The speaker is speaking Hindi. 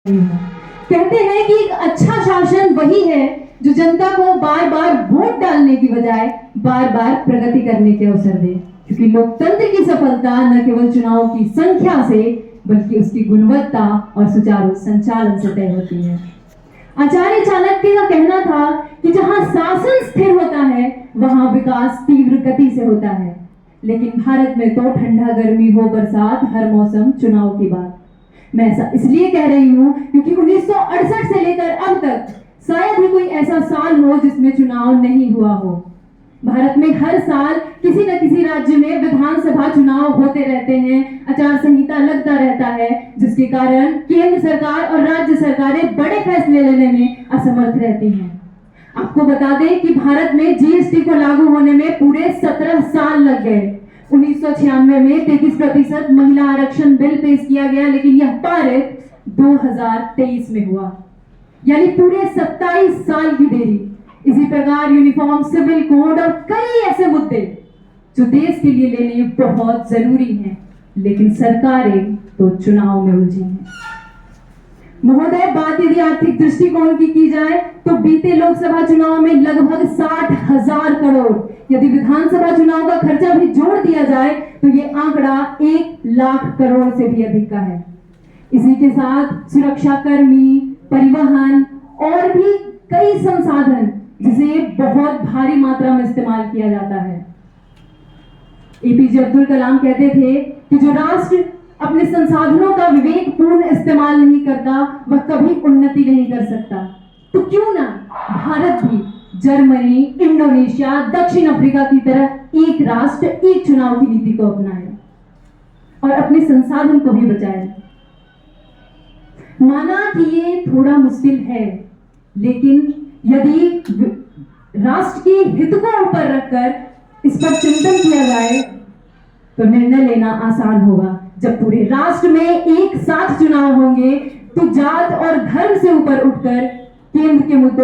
कहते हैं कि एक अच्छा शासन वही है जो जनता को बार बार वोट डालने की बजाय बार बार प्रगति करने के अवसर दे, क्योंकि लोकतंत्र की सफलता न केवल चुनाव की संख्या से बल्कि उसकी गुणवत्ता और सुचारू संचालन से तय होती है। आचार्य चाणक्य का कहना था कि जहां शासन स्थिर होता है वहां विकास तीव्र गति से होता है, लेकिन भारत में तो ठंडा गर्मी हो बरसात हर मौसम चुनाव की बात। मैं ऐसा इसलिए कह रही हूं क्योंकि 1968 से लेकर अब तक शायद ही कोई ऐसा साल हो जिसमें चुनाव नहीं हुआ हो। भारत में हर साल किसी न किसी राज्य में विधानसभा चुनाव होते रहते हैं, आचार संहिता लगता रहता है, जिसके कारण केंद्र सरकार और राज्य सरकारें बड़े फैसले लेने में असमर्थ रहती हैं। आपको बता दें कि भारत में जीएसटी को लागू होने में पूरे 17 साल लग गए। 1996 में 33% महिला आरक्षण बिल पेश किया गया, लेकिन यह पारित 2023 में हुआ, यानी पूरे 27 साल की देरी। इसी प्रकार यूनिफॉर्म सिविल कोड और कई ऐसे मुद्दे जो देश के लिए लेने बहुत जरूरी हैं, लेकिन सरकारें तो चुनाव में उलझी हैं। महोदय, बात यदि आर्थिक दृष्टिकोण की जाए तो बीते लोकसभा चुनाव में लगभग 60,000 करोड़, यदि विधानसभा चुनाव का खर्चा भी जोड़ दिया जाए तो ये आंकड़ा 1 लाख करोड़ से भी अधिक का है। इसी के साथ सुरक्षा कर्मी, परिवहन और भी कई संसाधन जिसे बहुत भारी मात्रा में इस्तेमाल किया जाता है। एपीजे अब्दुल कलाम कहते थे कि जो राष्ट्र अपने संसाधनों का विवेकपूर्ण इस्तेमाल नहीं करता वह कभी उन्नति नहीं कर सकता। तो क्यों ना भारत भी जर्मनी, इंडोनेशिया, दक्षिण अफ्रीका की तरह एक राष्ट्र एक चुनाव की नीति को अपनाए और अपने संसाधन को भी बचाए। माना कि ये थोड़ा मुश्किल है, लेकिन यदि राष्ट्र के हित को ऊपर रखकर इस पर चिंतन किया जाए तो निर्णय लेना आसान होगा। जब पूरे राष्ट्र में एक साथ चुनाव होंगे तो जात और धर्म से ऊपर उठकर केंद्र के मुद्दों